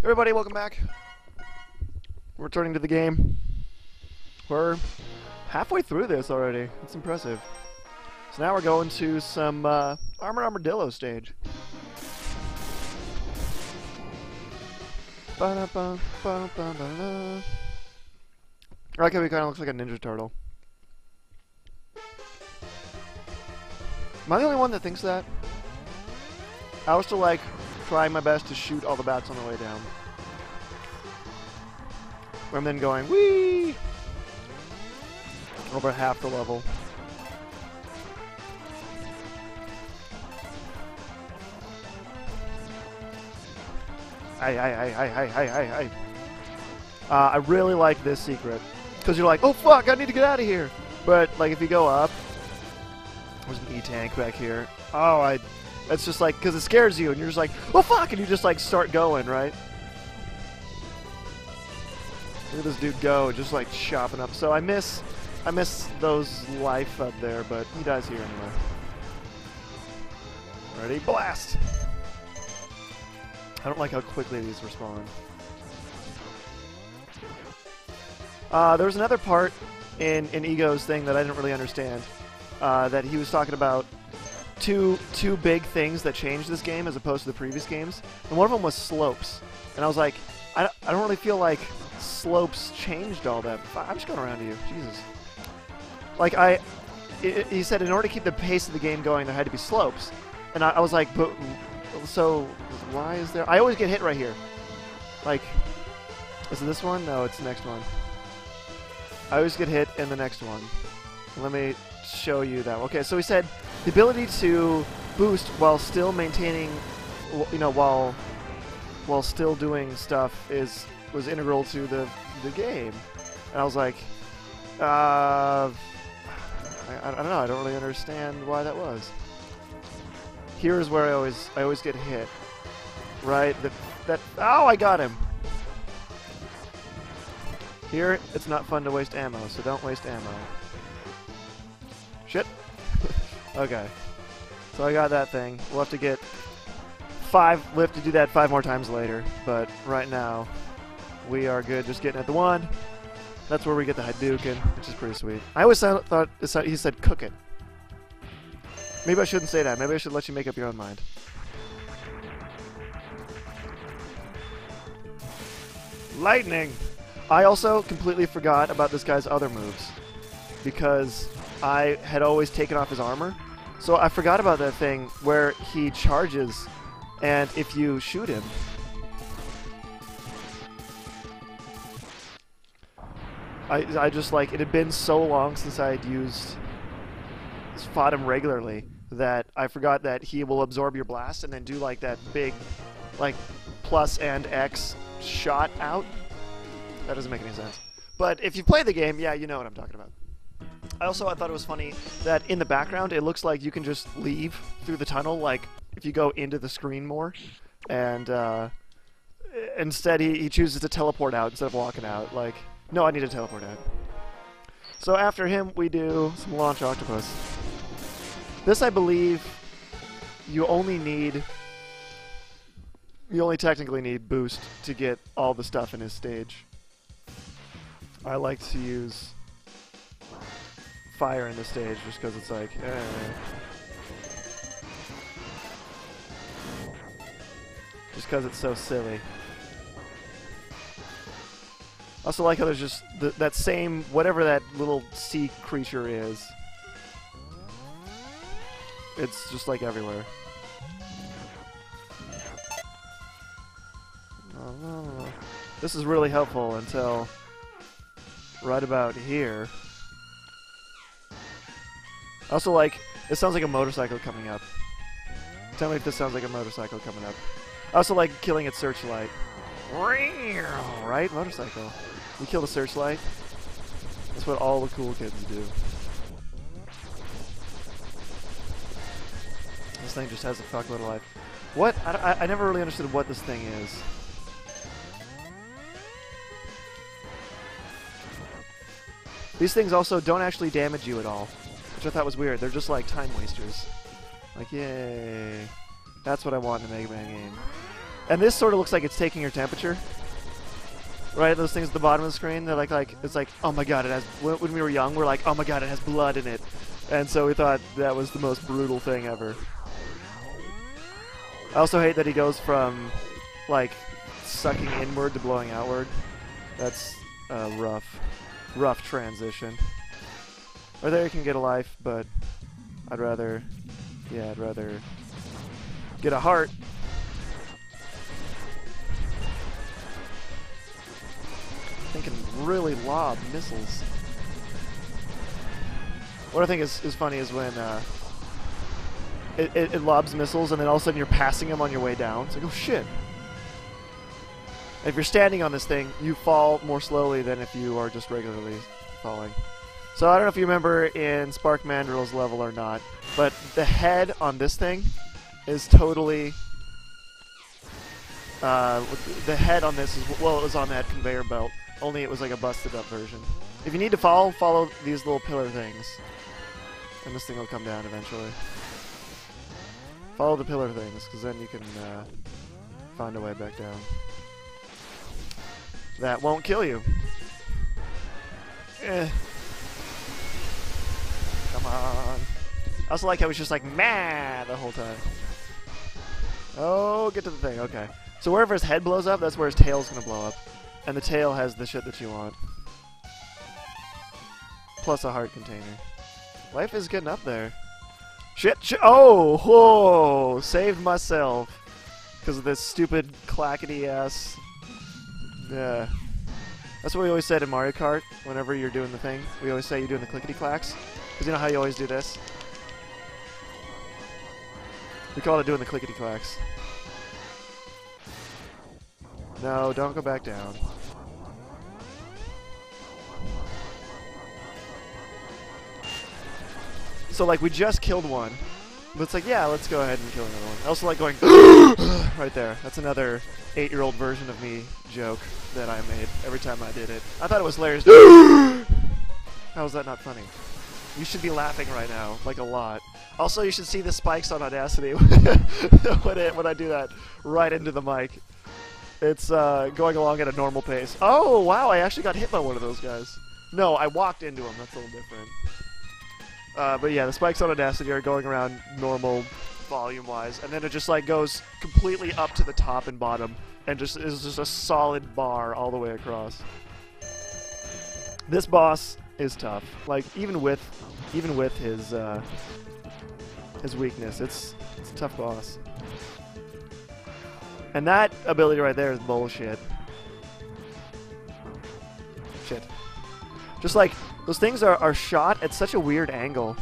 Everybody, welcome back. We're returning to the game. We're halfway through this already. That's impressive. So now we're going to some Armored Armadillo stage. Ba-da-ba-ba-ba-ba-da. I like how he kind of looks like a Ninja Turtle. Am I the only one that thinks that? I was still like trying my best to shoot all the bats on the way down. I'm then going, whee! Over half the level. I really like this secret. Because you're like, oh fuck, I need to get out of here! But, like, if you go up... There's an E-tank back here. Oh, it's just like, because it scares you, and you're just like, oh fuck! And you just, like, start going, right? Look at this dude go, just, like, chopping up. So I miss those life up there, but he dies here anyway. Ready? Blast! I don't like how quickly these respawn. There was another part in Ego's thing that I didn't really understand. That he was talking about two big things that changed this game as opposed to the previous games. And one of them was slopes. And I was like, I don't really feel like slopes changed all that. I'm just going around to you. Jesus. Like, he said in order to keep the pace of the game going, there had to be slopes. And I was like, but... So, why is there... I always get hit right here. Like, is it this one? No, it's the next one. I always get hit in the next one. Let me show you that. Okay, so he said the ability to boost while still maintaining, you know, while still doing stuff was integral to the game. And I was like, I don't know. I don't really understand why that was. Here's where I always get hit. Right? Oh, I got him. Here, it's not fun to waste ammo, so don't waste ammo. Shit. Okay. So I got that thing. We'll have to get we'll have to do that 5 more times later, but right now, we are good just getting at the one. That's where we get the Hadouken, which is pretty sweet. I always thought he said cook it. Maybe I shouldn't say that. Maybe I should let you make up your own mind. Lightning! I also completely forgot about this guy's other moves because I had always taken off his armor. So I forgot about that thing where he charges and if you shoot him... I just like, it had been so long since I had fought him regularly that I forgot that he will absorb your blast and then do like that big, like, plus and X shot out. That doesn't make any sense. But if you play the game, yeah, you know what I'm talking about. I thought it was funny that in the background it looks like you can just leave through the tunnel, like if you go into the screen more, and instead he chooses to teleport out instead of walking out. Like, no, I need to teleport out. So after him, we do some Launch Octopus. This, I believe, you only technically need boost to get all the stuff in his stage. I like to use fire in the stage just because it's like, just because it's so silly. I also like how there's just that same, whatever that little sea creature is. It's just like everywhere. This is really helpful until right about here. Also, like, this sounds like a motorcycle coming up. Tell me if this sounds like a motorcycle coming up. I also like killing its searchlight. Right? Motorcycle. You kill the searchlight. That's what all the cool kids do. This thing just has a fuckload of life. What? I never really understood what this thing is. These things also don't actually damage you at all, which I thought was weird. They're just like time wasters. Like, yay. That's what I want in a Mega Man game. And this sort of looks like it's taking your temperature. Right, those things at the bottom of the screen, they're like it's like, oh my god, it has, when we were young, we're like, oh my god, it has blood in it. And so we thought that was the most brutal thing ever. I also hate that he goes from, like, sucking inward to blowing outward. That's a rough transition. Or there you can get a life, but I'd rather get a heart. I can really lob missiles. What I think is funny is when it lobs missiles and then all of a sudden you're passing them on your way down. It's like, oh shit. If you're standing on this thing, you fall more slowly than if you are just regularly falling. So I don't know if you remember in Spark Mandrill's level or not, but the head on this thing is totally... the head on this is, well, it was on that conveyor belt. Only it was like a busted up version. If you need to fall, follow these little pillar things. And this thing will come down eventually. Follow the pillar things, because then you can find a way back down. That won't kill you. Eh. Come on. I also like how he's just like, mad the whole time. Oh, get to the thing, okay. So wherever his head blows up, that's where his tail's going to blow up. And the tail has the shit that you want. Plus a heart container. Life is getting up there. Shit! Oh! Whoa! Saved myself. Because of this stupid clackety ass... Yeah. That's what we always said in Mario Kart whenever you're doing the thing. We always say you're doing the clickety clacks. Because you know how you always do this? We call it doing the clickety clacks. No, don't go back down. So, like, we just killed one. But it's like, yeah, let's go ahead and kill another one. I also like going, right there. That's another 8-year-old version of me joke that I made every time I did it. I thought it was hilarious. How is that not funny? You should be laughing right now, like a lot. Also, you should see the spikes on Audacity when I do that right into the mic. It's going along at a normal pace. Oh, wow, I actually got hit by one of those guys. No, I walked into him. That's a little different. But yeah, the spikes on Audacity are going around normal volume-wise, and then it just like goes completely up to the top and bottom, and just is just a solid bar all the way across. This boss is tough. Like even with his weakness, it's a tough boss. And that ability right there is bullshit. Shit. Just like, those things are shot at such a weird angle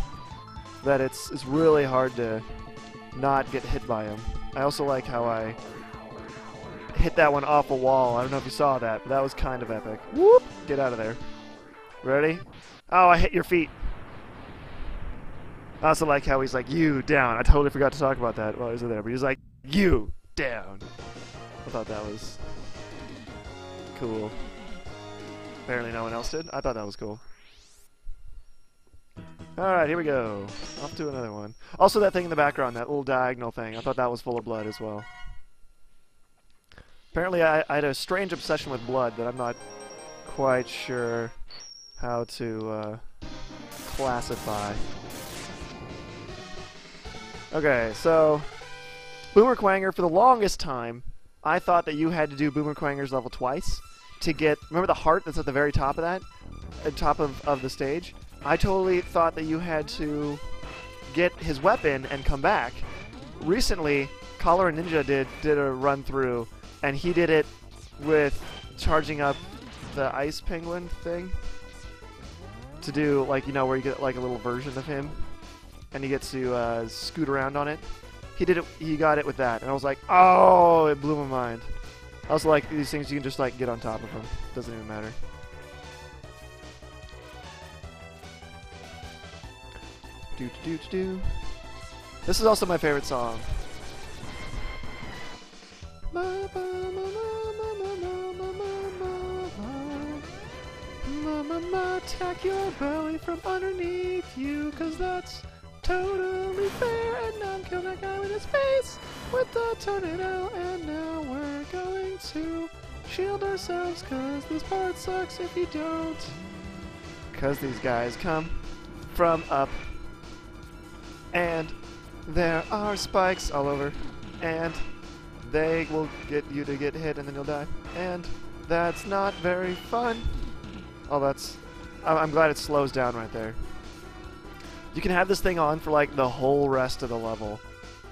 that it's really hard to not get hit by them. I also like how I hit that one off a wall. I don't know if you saw that, but that was kind of epic. Whoop! Get out of there. Ready? Oh, I hit your feet. I also like how he's like, you down. I totally forgot to talk about that while he was there, but he's like, you down. I thought that was cool. Apparently no one else did. I thought that was cool. Alright, here we go. Off to another one. Also that thing in the background, that little diagonal thing, I thought that was full of blood as well. Apparently I had a strange obsession with blood that I'm not quite sure how to classify. Okay, so Boomer Quanger, for the longest time, I thought that you had to do Boomer Quanger's level twice to get, remember the heart that's at the very top of that? At top of the stage? I totally thought that you had to get his weapon and come back. Recently, Cholera Ninja did a run through, and he did it with charging up the ice penguin thing to do, like, you know, where you get like a little version of him and he gets to scoot around on it. He got it with that, and I was like, oh, it blew my mind. I also like these things you can just like get on top of them. Doesn't even matter. Do do do do. This is also my favorite song. Mama, attack your belly from underneath you, 'cause that's totally fair, and now kill that guy with his face with the tornado, and now we're going to shield ourselves, cause this part sucks if you don't. Cause these guys come from up, and there are spikes all over, and they will get you to get hit and then you'll die. And that's not very fun. Oh, that's... I'm glad it slows down right there. You can have this thing on for like the whole rest of the level.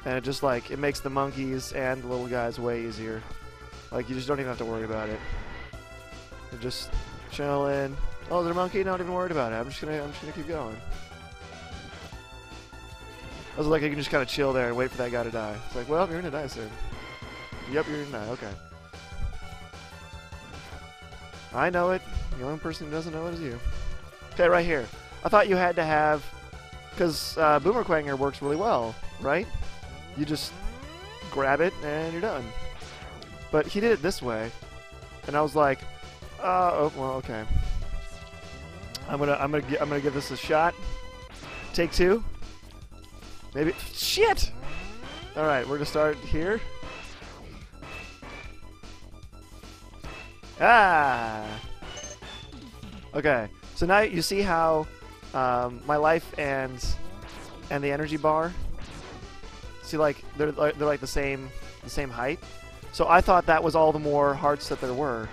And it just like, it makes the monkeys and the little guys way easier. Like, you just don't even have to worry about it. You're just chilling. Oh, there's a monkey? Not even worried about it. I'm just gonna keep going. I was like, I can just kind of chill there and wait for that guy to die. It's like, well, you're gonna die soon. Yep, you're gonna die. Okay. I know it. The only person who doesn't know it is you. Okay, right here. I thought you had to have... Because Boomerquanger works really well, right? You just grab it and you're done. But he did it this way. And I was like, oh, well, okay. I'm gonna give this a shot. Take two. Maybe... Shit! Alright, we're gonna start here. Ah! Okay, so now you see how my life and the energy bar, see, like they're like the same height. So I thought that was all the more hearts that there were,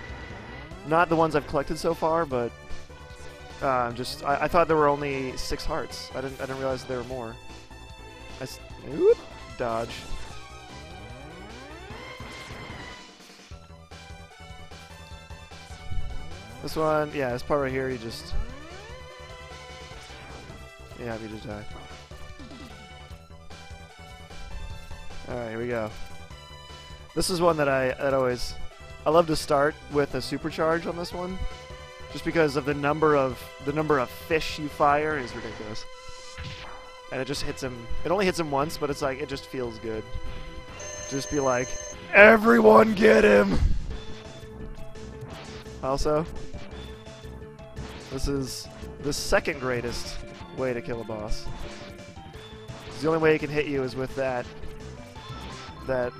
not the ones I've collected so far, but I thought there were only 6 hearts. I didn't realize there were more. Whoop, dodge. This one, yeah, this part right here, you just... Yeah, you just die. Alright, here we go. This is one that I love to start with a supercharge on this one. Just because of the number of fish you fire is ridiculous. And it just hits him. It only hits him once, but it's like, it just feels good. Just be like, everyone get him! Also, this is the second greatest way to kill a boss. The only way he can hit you is with that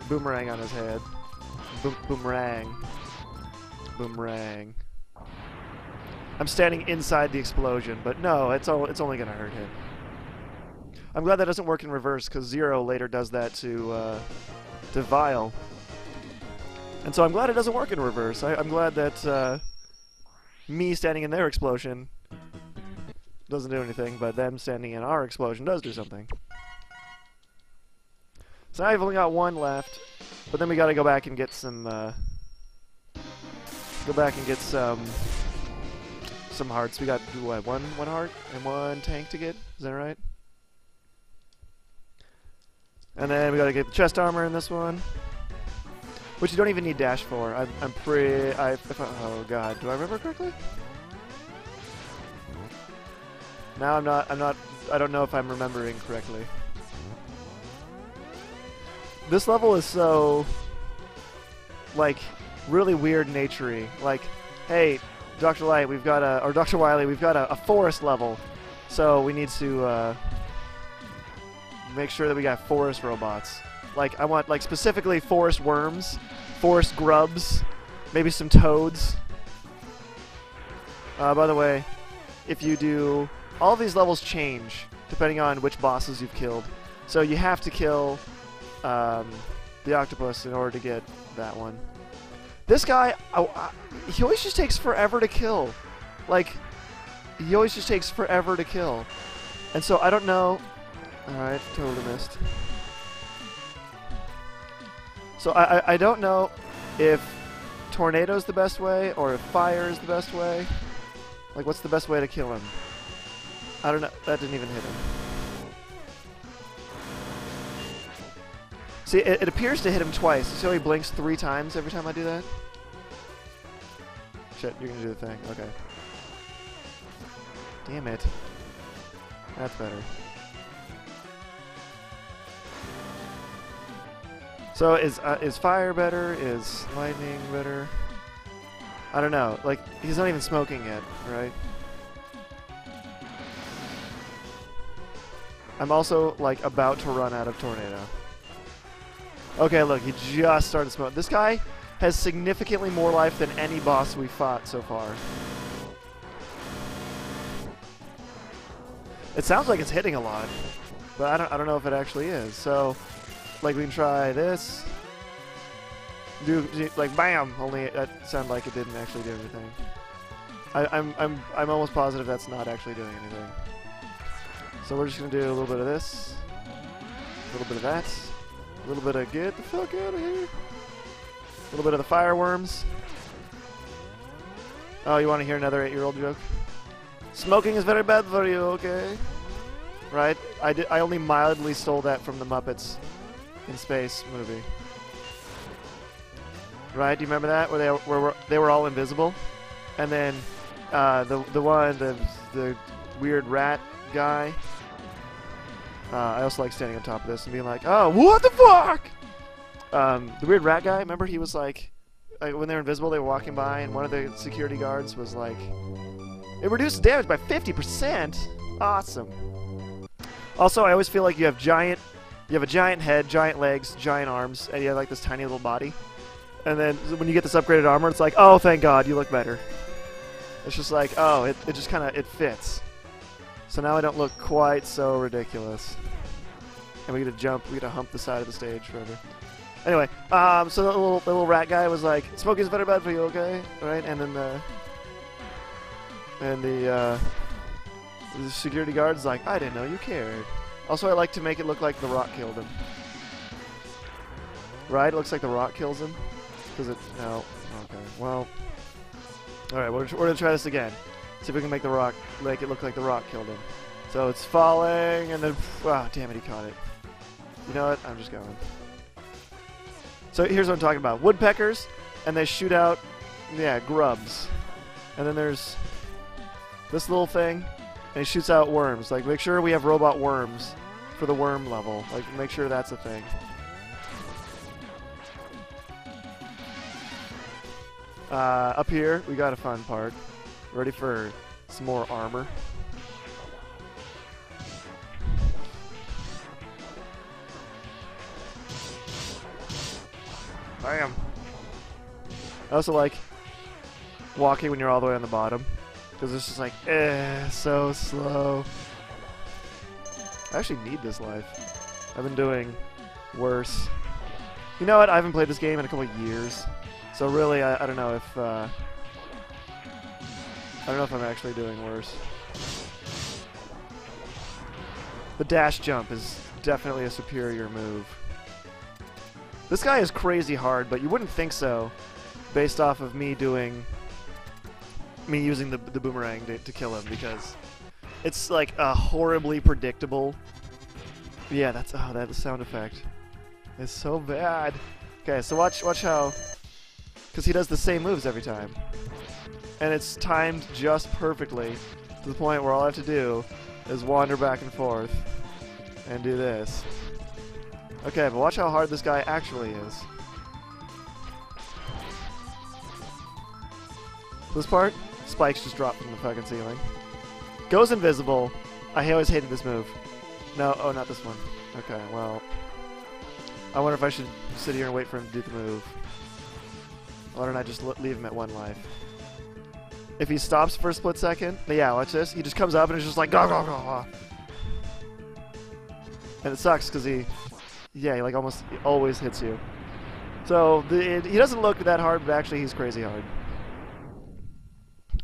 boomerang on his head. Boomerang. Boomerang. I'm standing inside the explosion, but no, it's only gonna hurt him. I'm glad that doesn't work in reverse, because Zero later does that to Vile. And so I'm glad it doesn't work in reverse. I'm glad that me standing in their explosion doesn't do anything, but them standing in our explosion does do something. So now I've only got 1 left, but then we gotta go back and get some some hearts. We got what, one heart and 1 tank to get. Is that right? And then we gotta get the chest armor in this one, which you don't even need dash for. Oh god, do I remember correctly? Now I don't know if I'm remembering correctly. This level is so, like, really weird naturey. Like, hey, Dr. Light, we've got or Dr. Wily, we've got a forest level, so we need to make sure that we got forest robots. Like, I want, like, specifically forest worms, forest grubs, maybe some toads. By the way, if you do... All of these levels change depending on which bosses you've killed. So you have to kill the octopus in order to get that one. This guy, he always just takes forever to kill. Like, he always just takes forever to kill. And so I don't know... Alright, totally missed. So I don't know if tornado's the best way or if fire is the best way. Like, what's the best way to kill him? I don't know. That didn't even hit him. See, it appears to hit him twice. See how he blinks 3 times every time I do that? Shit, you're gonna do the thing. Okay. Damn it. That's better. So is fire better? Is lightning better? I don't know. Like, he's not even smoking yet, right? I'm also, like, about to run out of tornado. Okay, look, he just started smoking. This guy has significantly more life than any boss we fought so far. It sounds like it's hitting a lot, but I don't know if it actually is. So, like, we can try this. Do like bam, only it sounded like it didn't actually do anything. I'm almost positive that's not actually doing anything. So we're just gonna do a little bit of this, a little bit of that, a little bit of get the fuck out of here, a little bit of the fireworms. Oh, you want to hear another 8-year-old joke? Smoking is very bad for you, okay? Right? I only mildly stole that from the Muppets in Space movie. Right? Do you remember that where they were all invisible, and then the weird rat guy. I also like standing on top of this and being like, oh, what the fuck? The weird rat guy. Remember, he was like when they were invisible, they were walking by, and one of the security guards was like, it reduces damage by 50%. Awesome. Also, I always feel like you have a giant head, giant legs, giant arms, and you have like this tiny little body. And then when you get this upgraded armor, it's like, oh, thank God, you look better. It's just like, oh, it just kind of, it fits. So now I don't look quite so ridiculous. And we get to jump, we get to hump the side of the stage forever. Anyway, so the little rat guy was like, smoking's very bad for you, okay? Right? And then the security guard's like, I didn't know you cared. Also, I like to make it look like The Rock killed him. Right? It looks like The Rock kills him. Does it? No. Okay. Well. Alright, we're going to try this again. See if we can make it look like The Rock killed him. So it's falling, and then, wow, damn it, he caught it. You know what? I'm just going. So here's what I'm talking about. Woodpeckers, and they shoot out, yeah, grubs. And then there's this little thing, and he shoots out worms. Like, make sure we have robot worms for the worm level. Like, make sure that's a thing. Up here, we got a fun part. Ready for some more armor. Bam! I also like walking when you're all the way on the bottom, because it's just like, so slow. I actually need this life. I've been doing worse. You know what? I haven't played this game in a couple of years. So really, I don't know if I'm actually doing worse. The dash jump is definitely a superior move. This guy is crazy hard, but you wouldn't think so, based off of me using the boomerang to kill him, because it's like a horribly predictable. Yeah, that's that sound effect. It's so bad. Okay, so watch how. Because he does the same moves every time. And it's timed just perfectly to the point where all I have to do is wander back and forth and do this. Okay, but watch how hard this guy actually is. This part, spikes just drop from the fucking ceiling. Goes invisible. I always hated this move. No, oh, not this one. Okay, well. I wonder if I should sit here and wait for him to do the move. Why don't I just leave him at 1 life? If he stops for a split second, yeah, watch this. He just comes up and it's just like, gah, gah, gah. And it sucks because he like almost always hits you. So he doesn't look that hard, but actually he's crazy hard.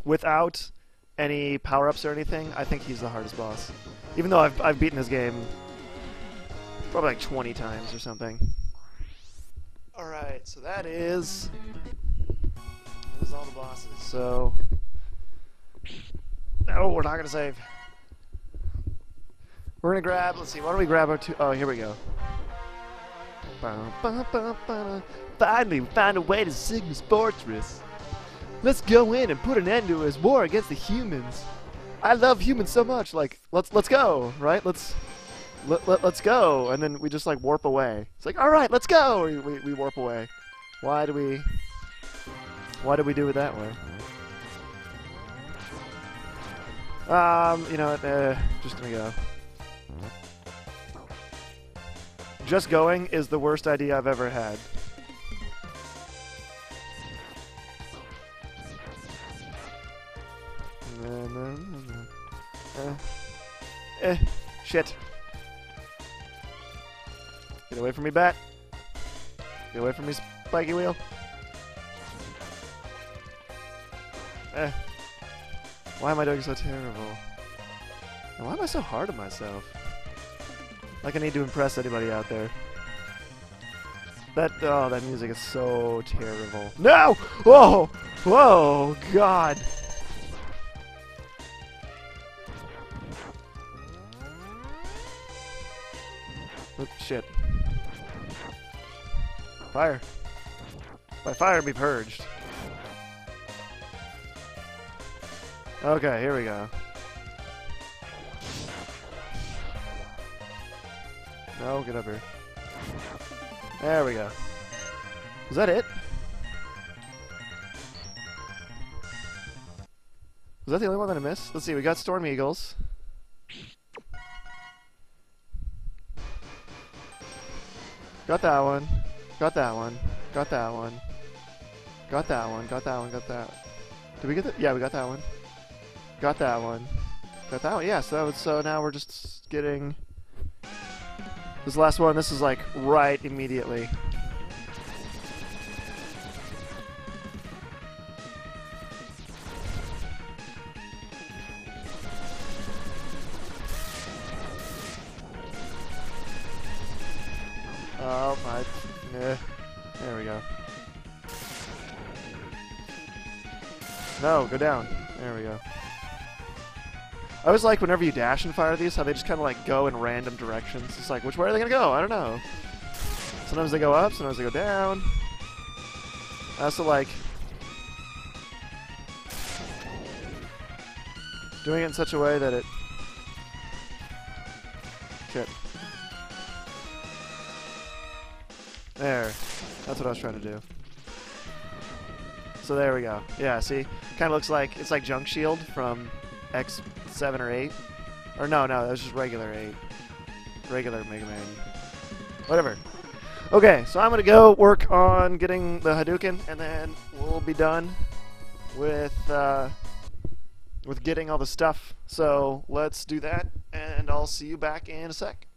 Without any power-ups or anything, I think he's the hardest boss. Even though I've beaten this game probably like 20 times or something. Alright, so that is all the bosses. So, no, we're not gonna save. We're gonna grab, let's see, why don't we grab our two, oh, here we go. Finally, we found a way to Sigma's fortress. Let's go in and put an end to his war against the humans. I love humans so much, like, let's go, right? Let's go, and then we just like warp away. It's like, all right, let's go. We warp away. Why do we do it that way? You know what? Just gonna go. just going is the worst idea I've ever had. Shit. Get away from me, bat. Get away from me, spiky wheel. Why am I doing so terrible? And why am I so hard on myself? Like I need to impress anybody out there. That music is so terrible. No! Whoa! Whoa! God! Oh, shit. Fire. By fire be purged. Okay, here we go. No, get up here. There we go. Is that it? Was that the only one that I missed? Let's see, we got Storm Eagles. Got that one. Got that one. Got that one. Got that one. Got that one. Got that. Did we get that? Yeah, we got that one. Got that one. Got that one. Yeah, so now we're just getting this last one. This is like right immediately. Oh my. There we go. No, go down. There we go. I always like whenever you dash and fire these, how they just kind of like go in random directions. It's like, which way are they going to go? I don't know. Sometimes they go up, sometimes they go down. I also like doing it in such a way that it... Shit. There. That's what I was trying to do. So there we go. Yeah, see? Kind of looks like, it's like Junk Shield from X7 or 8. Or no, that was just regular 8. Regular Mega Man. Whatever. Okay, so I'm going to go work on getting the Hadouken, and then we'll be done with getting all the stuff. So let's do that, and I'll see you back in a sec.